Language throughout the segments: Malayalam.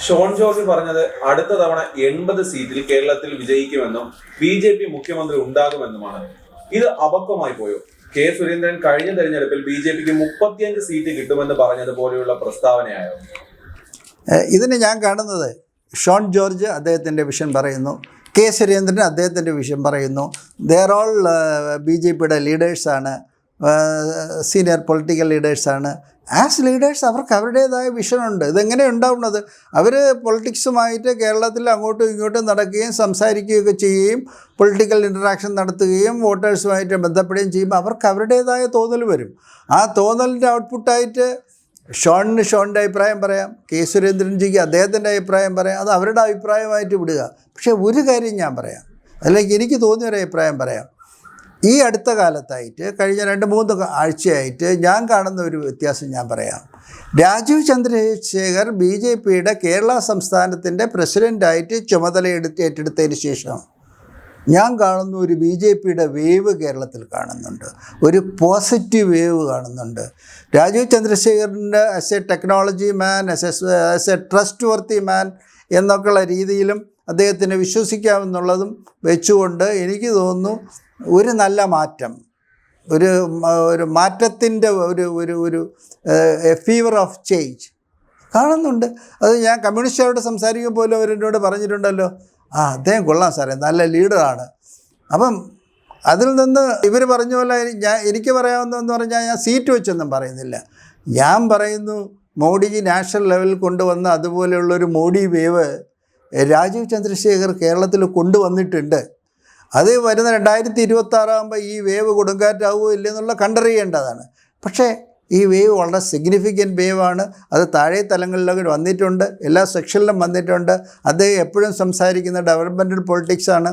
ഷോൺ ജോർജ് പറഞ്ഞത് അടുത്ത തവണ 80 സീറ്റിൽ കേരളത്തിൽ വിജയിക്കുമെന്നും BJP മുഖ്യമന്ത്രി ഉണ്ടാകുമെന്നുമാണ്. ഇത് അബദ്ധമായി പോയോ? കെ സുരേന്ദ്രൻ കഴിഞ്ഞ തെരഞ്ഞെടുപ്പിൽ BJPക്ക് 35 സീറ്റ് കിട്ടുമെന്ന് പറഞ്ഞതുപോലെയുള്ള പ്രസ്താവനയായോ? ഇതിന് ഞാൻ കാണുന്നത് ഷോൺ ജോർജ് അദ്ദേഹത്തിൻ്റെ വിഷൻ പറയുന്നു, കെ സുരേന്ദ്രൻ അദ്ദേഹത്തിൻ്റെ വിഷൻ പറയുന്നു. ദെയർ ഓൾ BJPയുടെ ലീഡേഴ്സാണ്, സീനിയർ പൊളിറ്റിക്കൽ ലീഡേഴ്സാണ്. ആസ് ലീഡേഴ്സ് അവർക്ക് അവരുടേതായ വിഷനുണ്ട്. ഇതെങ്ങനെ ഉണ്ടാവുന്നത്? അവർ പൊളിറ്റിക്സുമായിട്ട് കേരളത്തിൽ അങ്ങോട്ടും ഇങ്ങോട്ടും നടക്കുകയും സംസാരിക്കുകയൊക്കെ ചെയ്യുകയും പൊളിറ്റിക്കൽ ഇൻറ്ററാക്ഷൻ നടത്തുകയും വോട്ടേഴ്സുമായിട്ട് ബന്ധപ്പെടുകയും ചെയ്യുമ്പോൾ അവർക്ക് അവരുടേതായ തോന്നൽ വരും. ആ തോന്നലിൻ്റെ ഔട്ട്പുട്ടായിട്ട് ഷോണിൻ്റെ അഭിപ്രായം പറയാം, കെ സുരേന്ദ്രൻജിക്ക് അദ്ദേഹത്തിൻ്റെ അഭിപ്രായം പറയാം. അത് അവരുടെ അഭിപ്രായമായിട്ട് വിടുക. പക്ഷേ ഒരു കാര്യം ഞാൻ പറയാം, അല്ലെങ്കിൽ എനിക്ക് തോന്നിയൊരു അഭിപ്രായം പറയാം. ഈ അടുത്ത കാലത്തായിട്ട് കഴിഞ്ഞ 2-3 ആഴ്ചയായിട്ട് ഞാൻ കാണുന്ന ഒരു വ്യത്യാസം ഞാൻ പറയാം. രാജീവ് ചന്ദ്രശേഖർ BJPയുടെ കേരള സംസ്ഥാനത്തിൻ്റെ പ്രസിഡൻ്റായിട്ട് ചുമതല ഏറ്റെടുത്തതിന് ശേഷം ഞാൻ കാണുന്ന ഒരു BJPയുടെ വേവ് കേരളത്തിൽ കാണുന്നുണ്ട്, ഒരു പോസിറ്റീവ് വേവ് കാണുന്നുണ്ട്. രാജീവ് ചന്ദ്രശേഖറിൻ്റെ as a technology man, as a trustworthy man എന്നൊക്കെയുള്ള രീതിയിലും അദ്ദേഹത്തിന് വിശ്വസിക്കാമെന്നുള്ളതും വെച്ചുകൊണ്ട് എനിക്ക് തോന്നുന്നു ഒരു നല്ല മാറ്റം, ഒരു മാറ്റത്തിൻ്റെ ഒരു ഫീവർ ഓഫ് ചേഞ്ച് കാണുന്നുണ്ട്. അത് ഞാൻ കമ്മ്യൂണിസ്റ്റുകാരോട് സംസാരിക്കുമ്പോൾ പോലും അവരെന്നോട് പറഞ്ഞിട്ടുണ്ടല്ലോ, അദ്ദേഹം കൊള്ളാം സാറേ, നല്ല ലീഡറാണ്. അപ്പം അതിൽ നിന്ന് ഇവർ പറഞ്ഞ പോലെ എനിക്ക് പറയാവുന്നതെന്ന് പറഞ്ഞാൽ ഞാൻ സീറ്റ് വെച്ചൊന്നും പറയുന്നില്ല. ഞാൻ പറയുന്നു മോഡിജി നാഷണൽ ലെവലിൽ കൊണ്ടുവന്ന അതുപോലെയുള്ളൊരു മോഡി വേവ് രാജീവ് ചന്ദ്രശേഖർ കേരളത്തിൽ കൊണ്ടുവന്നിട്ടുണ്ട്. അത് വരുന്ന 2026 ഈ വേവ് കൊടുങ്കാറ്റാവുമോ ഇല്ലെന്നുള്ള കണ്ടറിയേണ്ടതാണ്. പക്ഷേ ഈ വേവ് വളരെ സിഗ്നിഫിക്കൻറ്റ് വേവാണ്. അത് താഴെ തലങ്ങളിലൊക്കെ വന്നിട്ടുണ്ട്, എല്ലാ സെക്ഷനിലും വന്നിട്ടുണ്ട്. അദ്ദേഹം എപ്പോഴും സംസാരിക്കുന്ന ഡെവലപ്മെൻറ്റൽ പൊളിറ്റിക്സാണ്.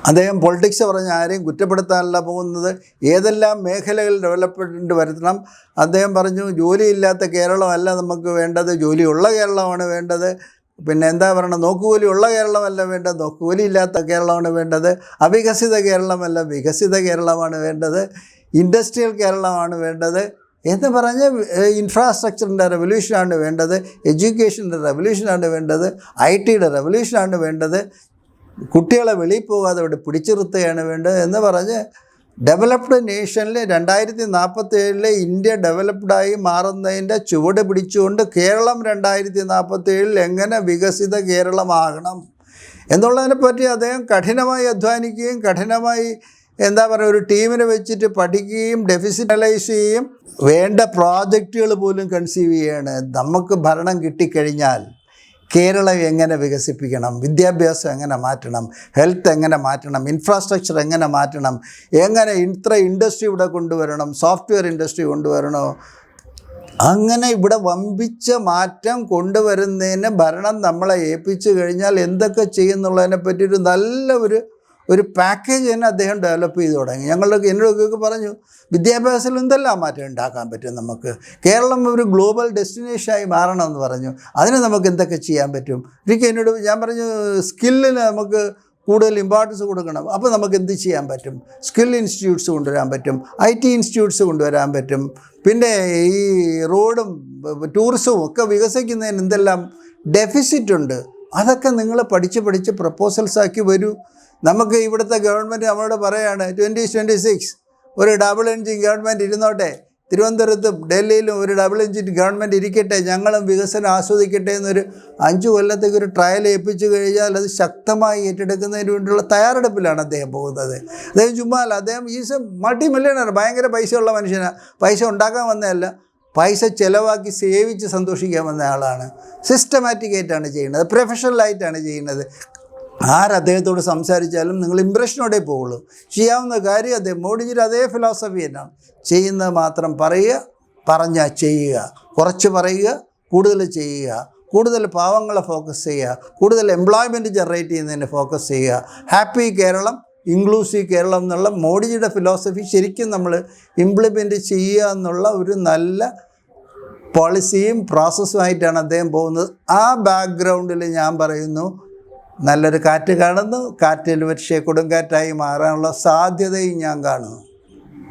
അദ്ദേഹം പൊളിറ്റിക്സ് പറഞ്ഞ് ആരെയും കുറ്റപ്പെടുത്താനല്ല പോകുന്നത്, ഏതെല്ലാം മേഖലകളിൽ ഡെവലപ്മെൻറ്റ് വരുത്തണം. അദ്ദേഹം പറഞ്ഞു ജോലിയില്ലാത്ത കേരളമല്ല നമുക്ക് വേണ്ടത്, ജോലിയുള്ള കേരളമാണ് വേണ്ടത്. പിന്നെ എന്താ പറയണം, നോക്കുകൂലിയുള്ള കേരളമല്ല വേണ്ടത്, നോക്കുകൂലിയില്ലാത്ത കേരളമാണ് വേണ്ടത്. അവികസിത കേരളമല്ല, വികസിത കേരളമാണ് വേണ്ടത്. ഇൻഡസ്ട്രിയൽ കേരളമാണ് വേണ്ടത് എന്ന് പറഞ്ഞ് ഇൻഫ്രാസ്ട്രക്ചറിൻ്റെ റെവല്യൂഷനാണ് വേണ്ടത്, എഡ്യൂക്കേഷൻ്റെ റെവല്യൂഷനാണ് വേണ്ടത്, IT-യുടെ റെവല്യൂഷനാണ് വേണ്ടത്, കുട്ടികളെ വെളിയിൽ പോകാതെ ഇവിടെ പിടിച്ചിരുത്തുകയാണ് വേണ്ടത് എന്ന് പറഞ്ഞ് ഡെവലപ്ഡ് നേഷനിൽ 2047 ഇന്ത്യ ഡെവലപ്ഡായി മാറുന്നതിൻ്റെ ചുവട് പിടിച്ചുകൊണ്ട് കേരളം 2047 എങ്ങനെ വികസിത കേരളമാകണം എന്നുള്ളതിനെപ്പറ്റി അദ്ദേഹം കഠിനമായി അധ്വാനിക്കുകയും കഠിനമായി ഒരു ടീമിനെ വെച്ചിട്ട് പഠിക്കുകയും ഡെഫിസിറ്റ് അനലൈസ് ചെയ്യുകയും വേണ്ട പ്രോജക്റ്റുകൾ പോലും കൺസീവ് ചെയ്യുകയാണ്. നമുക്ക് ഭരണം കിട്ടിക്കഴിഞ്ഞാൽ കേരളം എങ്ങനെ വികസിപ്പിക്കണം, വിദ്യാഭ്യാസം എങ്ങനെ മാറ്റണം, ഹെൽത്ത് എങ്ങനെ മാറ്റണം, ഇൻഫ്രാസ്ട്രക്ചർ എങ്ങനെ മാറ്റണം, എങ്ങനെ ഇത്ര ഇൻഡസ്ട്രി ഇവിടെ കൊണ്ടുവരണം, സോഫ്റ്റ്വെയർ ഇൻഡസ്ട്രി കൊണ്ടുവരണോ, അങ്ങനെ ഇവിടെ വമ്പിച്ച മാറ്റം കൊണ്ടുവരുന്നതിന് ഭരണം നമ്മളെ ഏൽപ്പിച്ചു കഴിഞ്ഞാൽ എന്തൊക്കെ ചെയ്യുന്നുള്ളതിനെ പറ്റി ഒരു പാക്കേജ് തന്നെ അദ്ദേഹം ഡെവലപ്പ് ചെയ്ത് തുടങ്ങി. എന്നോടൊക്കെ പറഞ്ഞു വിദ്യാഭ്യാസത്തിൽ എന്തെല്ലാം മാറ്റം ഉണ്ടാക്കാൻ പറ്റും നമുക്ക്, കേരളം ഒരു ഗ്ലോബൽ ഡെസ്റ്റിനേഷനായി മാറണമെന്ന് പറഞ്ഞു. അതിന് നമുക്ക് എന്തൊക്കെ ചെയ്യാൻ പറ്റും? ഞാൻ പറഞ്ഞു സ്കില്ലിന് നമുക്ക് കൂടുതൽ ഇമ്പോർട്ടൻസ് കൊടുക്കണം. അപ്പോൾ നമുക്ക് എന്ത് ചെയ്യാൻ പറ്റും? സ്കിൽ ഇൻസ്റ്റിറ്റ്യൂട്ട്സ് കൊണ്ടുവരാൻ പറ്റും, IT ഇൻസ്റ്റിറ്റ്യൂട്ട്സ് കൊണ്ടുവരാൻ പറ്റും. പിന്നെ ഈ റോഡും ടൂറിസവും ഒക്കെ വികസിക്കുന്നതിന് എന്തെല്ലാം ഡെഫിസിറ്റ് ഉണ്ട്, അതൊക്കെ നിങ്ങൾ പഠിച്ച് പ്രപ്പോസൽസാക്കി വരൂ. നമുക്ക് ഇവിടുത്തെ ഗവൺമെൻറ് നമ്മളോട് പറയാണ് 2026 ഒരു ഡബിൾ എൻജിൻ ഗവൺമെൻറ് ഇരുന്നോട്ടെ, തിരുവനന്തപുരത്തും ഡൽഹിയിലും ഒരു ഡബിൾ എൻജിൻ ഗവൺമെൻറ് ഇരിക്കട്ടെ, ഞങ്ങളും വികസനം ആസ്വദിക്കട്ടെ എന്നൊരു 5 കൊല്ലത്തേക്ക് ഒരു ട്രയൽ ഏൽപ്പിച്ചു കഴിഞ്ഞാൽ അത് ശക്തമായി ഏറ്റെടുക്കുന്നതിന് വേണ്ടിയുള്ള തയ്യാറെടുപ്പിലാണ് അദ്ദേഹം പോകുന്നത്. അദ്ദേഹം ചുമ്മാല്ല, അദ്ദേഹം ഈസ് എ മൾട്ടി മില്യണർ, ഭയങ്കര പൈസയുള്ള മനുഷ്യനാണ്. പൈസ ഉണ്ടാക്കാൻ വന്നതല്ല, പൈസ ചിലവാക്കി സേവിച്ച് സന്തോഷിക്കാൻ വന്ന ആളാണ്. സിസ്റ്റമാറ്റിക്കായിട്ടാണ് ചെയ്യുന്നത്, പ്രൊഫഷണലായിട്ടാണ് ചെയ്യുന്നത്. അദ്ദേഹത്തോട് സംസാരിച്ചാലും നിങ്ങൾ ഇമ്പ്രഷനോടെ പോവുള്ളൂ. ചെയ്യാവുന്ന കാര്യം അദ്ദേഹം മോഡിജിയുടെ അതേ ഫിലോസഫി തന്നെയാണ്. ചെയ്യുന്നത് മാത്രം പറയുക, പറഞ്ഞാൽ ചെയ്യുക, കുറച്ച് പറയുക, കൂടുതൽ ചെയ്യുക, കൂടുതൽ പാവങ്ങളെ ഫോക്കസ് ചെയ്യുക, കൂടുതൽ എംപ്ലോയ്മെൻറ്റ് ജനറേറ്റ് ചെയ്യുന്നതിന് ഫോക്കസ് ചെയ്യുക. ഹാപ്പി കേരളം, ഇൻക്ലൂസീവ് കേരളം എന്നുള്ള മോഡിജിയുടെ ഫിലോസഫി ശരിക്കും നമ്മൾ ഇംപ്ലിമെൻറ്റ് ചെയ്യുക എന്നുള്ള ഒരു നല്ല പോളിസിയും പ്രോസസ്സുമായിട്ടാണ് അദ്ദേഹം പോകുന്നത്. ആ ബാക്ക്ഗ്രൗണ്ടിൽ ഞാൻ പറയുന്നു നല്ലൊരു കാറ്റ് കാണുന്നു. കാറ്റിൽ പക്ഷേ കൊടുങ്കാറ്റായി മാറാനുള്ള സാധ്യതയും ഞാൻ കാണുന്നു.